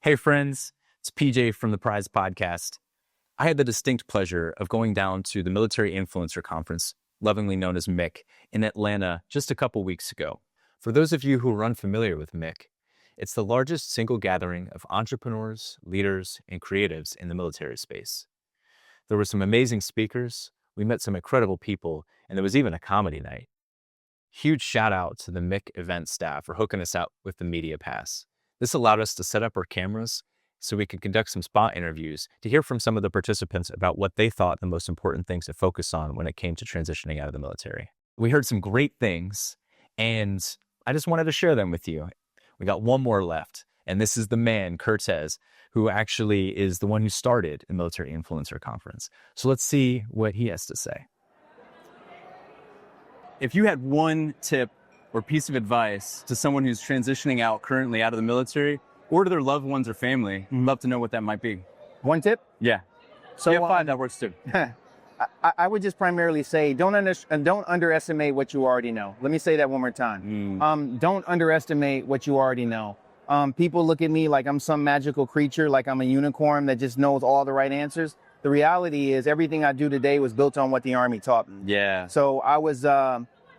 Hey friends, it's PJ from the Prize Podcast. I had the distinct pleasure of going down to the Military Influencer Conference, lovingly known as MIC, in Atlanta just a couple weeks ago. For those of you who are unfamiliar with MIC, it's the largest single gathering of entrepreneurs, leaders, and creatives in the military space. There were some amazing speakers, we met some incredible people, and there was even a comedy night. Huge shout out to the MIC event staff for hooking us out with the media pass. This allowed us to set up our cameras so we could conduct some spot interviews to hear from some of the participants about what they thought the most important things to focus on when it came to transitioning out of the military. We heard some great things, and I just wanted to share them with you. We got one more left, and this is the man, Curtez, who actually is the one who started the Military Influencer Conference. So let's see what he has to say. If you had one tip or piece of advice to someone who's transitioning out currently out of the military or to their loved ones or family, I'd love to know what that might be. One tip? Yeah. So you have five, that works too. I would just primarily say don't underestimate what you already know. Let me say that one more time. Don't underestimate what you already know. People look at me like I'm some magical creature, like I'm a unicorn that just knows all the right answers. The reality is everything I do today was built on what the Army taught me. Yeah. So I was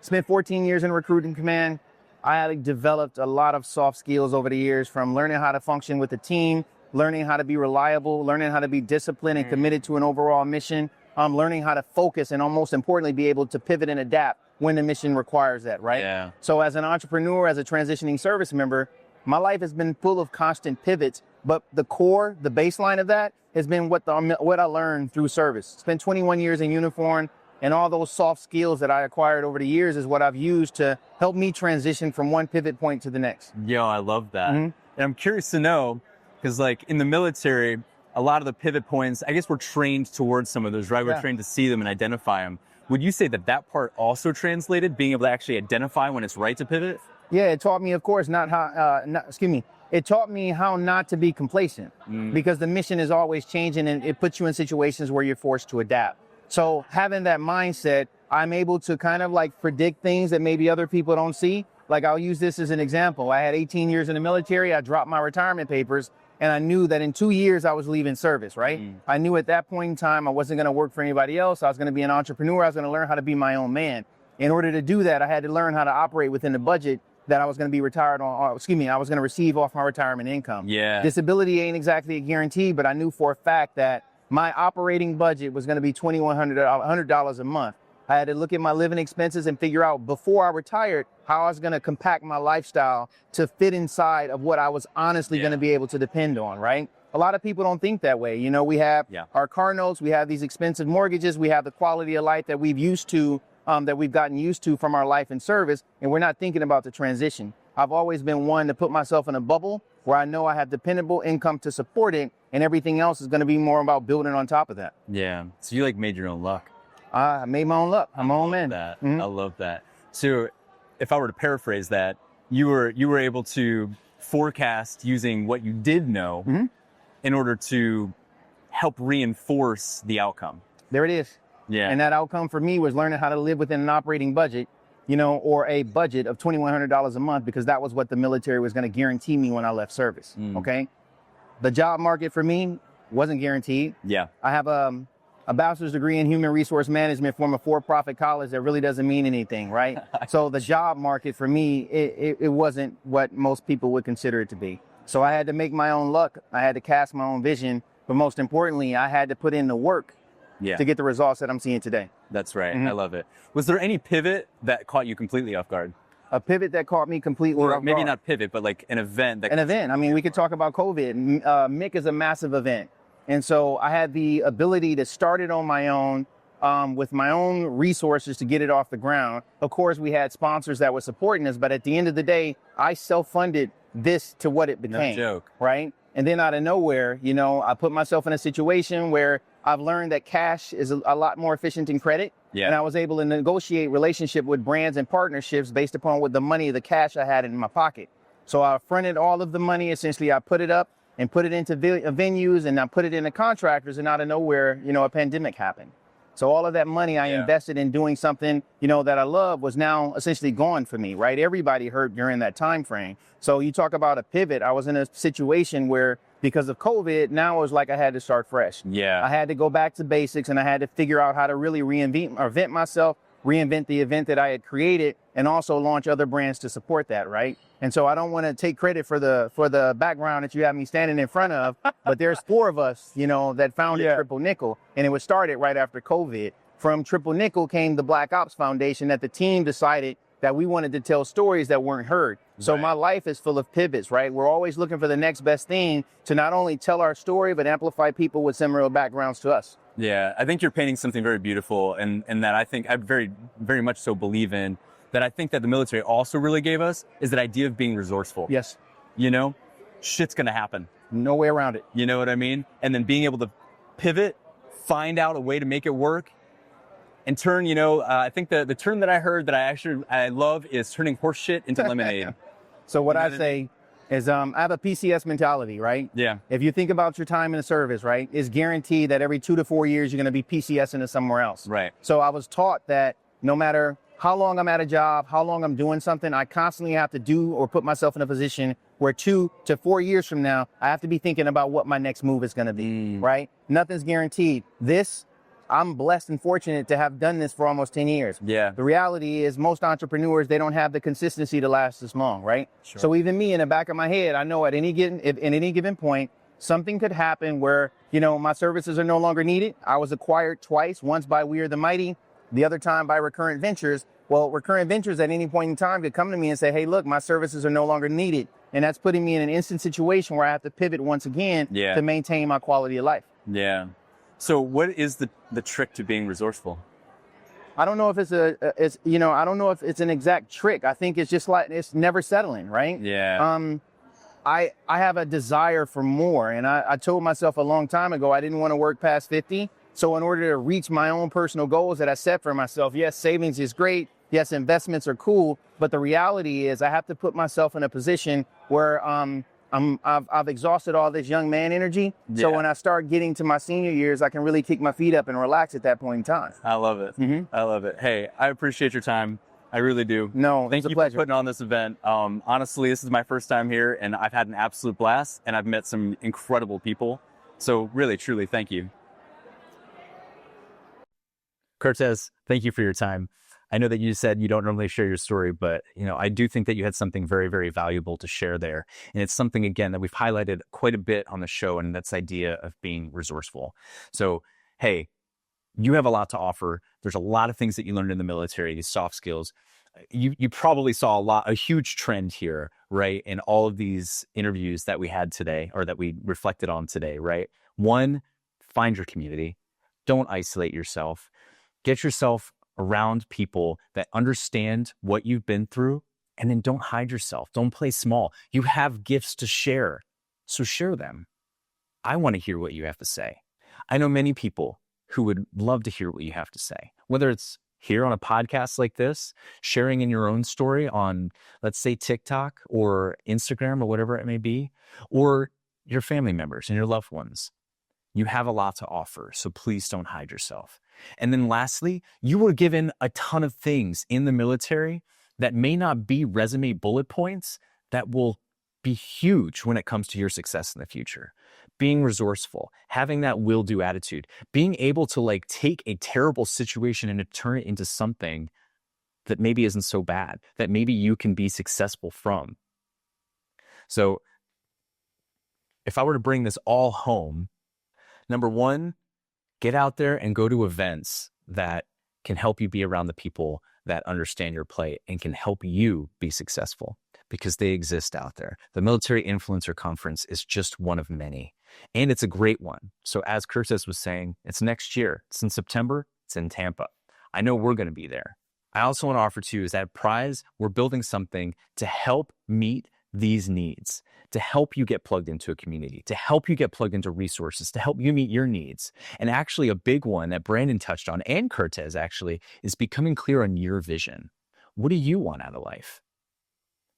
spent 14 years in recruiting command. I had developed a lot of soft skills over the years, from learning how to function with a team, learning how to be reliable, learning how to be disciplined and committed to an overall mission, learning how to focus, and most importantly, be able to pivot and adapt when the mission requires that, right? Yeah. So as an entrepreneur, as a transitioning service member, my life has been full of constant pivots, but the core, the baseline of that has been what I learned through service. Spent 21 years in uniform, and all those soft skills that I acquired over the years is what I've used to help me transition from one pivot point to the next. Yo, I love that. And I'm curious to know, because like in the military, a lot of the pivot points, I guess we're trained towards some of those, right? We're trained to see them and identify them. Would you say that that part also translated, being able to actually identify when it's right to pivot? Yeah, it taught me, of course, it taught me how not to be complacent, because the mission is always changing and it puts you in situations where you're forced to adapt. So having that mindset, I'm able to kind of like predict things that maybe other people don't see. Like, I'll use this as an example. I had 18 years in the military. I dropped my retirement papers, and I knew that in 2 years I was leaving service, right? I knew at that point in time I wasn't going to work for anybody else. I was going to be an entrepreneur. I was going to learn how to be my own man. In order to do that, I had to learn how to operate within the budget that I was going to be retired on, I was going to receive off my retirement income. Yeah. Disability ain't exactly a guarantee, but I knew for a fact that my operating budget was going to be $2,100 a month. I had to look at my living expenses and figure out before I retired how I was going to compact my lifestyle to fit inside of what I was honestly going to be able to depend on, right? A lot of people don't think that way. You know, we have our car notes, we have these expensive mortgages, we have the quality of life that we've gotten used to from our life and service, and we're not thinking about the transition. I've always been one to put myself in a bubble where I know I have dependable income to support it, and everything else is going to be more about building on top of that. Yeah. So you like made your own luck. I made my own luck. I'm my own man. I love that. So if I were to paraphrase that, you were able to forecast using what you did know in order to help reinforce the outcome. There it is. Yeah. And that outcome for me was learning how to live within an operating budget, you know, or a budget of $2,100 a month, because that was what the military was going to guarantee me when I left service. Okay. The job market for me wasn't guaranteed. Yeah. I have a bachelor's degree in human resource management from a for-profit college that really doesn't mean anything, right? So the job market for me, it wasn't what most people would consider it to be. So I had to make my own luck. I had to cast my own vision, but most importantly, I had to put in the work to get the results that I'm seeing today. That's right. I love it. Was there any pivot that caught you completely off guard? A pivot that caught me completely off guard? Maybe not pivot, but like an event. An event. I mean, we could talk about COVID. MIC is a massive event. And so I had the ability to start it on my own with my own resources to get it off the ground. Of course, we had sponsors that were supporting us, but at the end of the day, I self-funded this to what it became. No joke. Right? And then out of nowhere, you know, I put myself in a situation where I've learned that cash is a lot more efficient than credit. Yeah. And I was able to negotiate relationship with brands and partnerships based upon what the money, the cash I had in my pocket. So I fronted all of the money. Essentially, I put it up and put it into venues, and I put it into contractors, and out of nowhere, you know, a pandemic happened. So all of that money I invested in doing something, you know, that I love was now essentially gone for me, right? Everybody hurt during that time frame. So you talk about a pivot. I was in a situation where because of COVID, now it was like I had to start fresh. Yeah. I had to go back to basics, and I had to figure out how to really reinvent myself, reinvent the event that I had created, and also launch other brands to support that, right? And so I don't want to take credit for the background that you have me standing in front of, but there's 4 of us, you know, that founded Triple Nickel, and it was started right after COVID. From Triple Nickel came the Black Ops Foundation, that the team decided that we wanted to tell stories that weren't heard. So my life is full of pivots, right? We're always looking for the next best thing to not only tell our story, but amplify people with similar backgrounds to us. Yeah, I think you're painting something very beautiful, and that I think I very, very much so believe in, that I think that the military also really gave us, is that idea of being resourceful. Yes. You know, shit's gonna happen. No way around it. You know what I mean? And then being able to pivot, find out a way to make it work, and turn, I think the term that I heard that I love is turning horse shit into lemonade. So what I say is I have a PCS mentality, right? Yeah. If you think about your time in the service, right, it's guaranteed that every 2 to 4 years you're going to be PCSing to somewhere else. Right. So I was taught that no matter how long I'm at a job, how long I'm doing something, I constantly have to do or put myself in a position where 2 to 4 years from now, I have to be thinking about what my next move is going to be, right? Nothing's guaranteed. I'm blessed and fortunate to have done this for almost 10 years. Yeah. The reality is most entrepreneurs, they don't have the consistency to last this long, right? Sure. So even me, in the back of my head, I know at any given point, something could happen where, my services are no longer needed. I was acquired twice, once by We Are the Mighty, the other time by Recurrent Ventures. Well, Recurrent Ventures at any point in time could come to me and say, hey, look, my services are no longer needed. And that's putting me in an instant situation where I have to pivot once again to maintain my quality of life. Yeah. So what is the trick to being resourceful? I don't know if I don't know if it's an exact trick. I think it's just like, it's never settling, right? Yeah. I have a desire for more. And I told myself a long time ago, I didn't want to work past 50. So in order to reach my own personal goals that I set for myself, yes, savings is great. Yes, investments are cool. But the reality is I have to put myself in a position where, I've exhausted all this young man energy. Yeah. So when I start getting to my senior years, I can really kick my feet up and relax at that point in time. I love it. I love it. Hey, I appreciate your time. I really do. No, thank it's a you pleasure. for putting on this event. Honestly, this is my first time here, and I've had an absolute blast, and I've met some incredible people. So really, truly, thank you. Curtez, thank you for your time. I know that you said you don't normally share your story, but I do think that you had something very, very valuable to share there. And it's something, again, that we've highlighted quite a bit on the show, and that's the idea of being resourceful. So, hey, you have a lot to offer. There's a lot of things that you learned in the military, these soft skills. You probably saw a huge trend here, right? In all of these interviews that we had today, or that we reflected on today, right? 1, find your community. Don't isolate yourself. Get yourself around people that understand what you've been through, and then don't hide yourself. Don't play small. You have gifts to share, so share them. I want to hear what you have to say. I know many people who would love to hear what you have to say, whether it's here on a podcast like this, sharing in your own story on, let's say, TikTok or Instagram or whatever it may be, or your family members and your loved ones. You have a lot to offer, so please don't hide yourself. And then lastly, you were given a ton of things in the military that may not be resume bullet points that will be huge when it comes to your success in the future. Being resourceful, having that will-do attitude, being able to take a terrible situation and to turn it into something that maybe isn't so bad, that maybe you can be successful from. So if I were to bring this all home, number 1, get out there and go to events that can help you be around the people that understand your play and can help you be successful, because they exist out there. The Military Influencer Conference is just one of many, and it's a great one. So as Curtez was saying, it's next year. It's in September. It's in Tampa. I know we're going to be there. I also want to offer to you is that Prize, we're building something to help meet these needs, to help you get plugged into a community, to help you get plugged into resources, to help you meet your needs. And actually a big one that Brandon touched on, and Curtez actually, is becoming clear on your vision. What do you want out of life?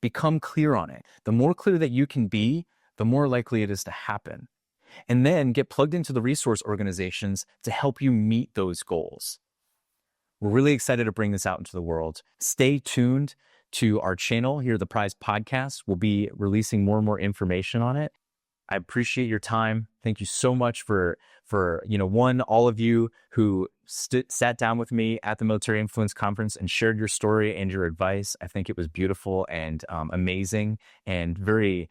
Become clear on it. The more clear that you can be, the more likely it is to happen. And then get plugged into the resource organizations to help you meet those goals. We're really excited to bring this out into the world. Stay tuned to our channel here, the Prize Podcast. We'll be releasing more and more information on it. I appreciate your time. Thank you so much for all of you who sat down with me at the Military Influence Conference and shared your story and your advice. I think it was beautiful and amazing and very,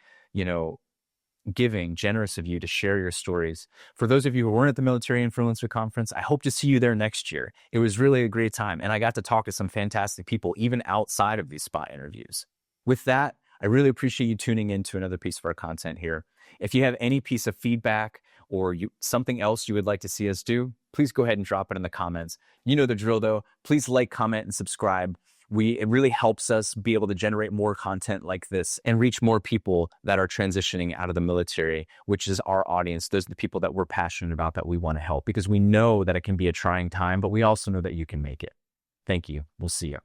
giving, generous of you to share your stories. For those of you who weren't at the Military Influencer Conference, I hope to see you there next year. It was really a great time, and I got to talk to some fantastic people, even outside of these spot interviews. With that, I really appreciate you tuning in to another piece of our content here. If you have any piece of feedback or something else you would like to see us do, please go ahead and drop it in the comments. You know the drill, though. Please like, comment, and subscribe. It really helps us be able to generate more content like this and reach more people that are transitioning out of the military, which is our audience. Those are the people that we're passionate about, that we want to help, because we know that it can be a trying time, but we also know that you can make it. Thank you. We'll see you.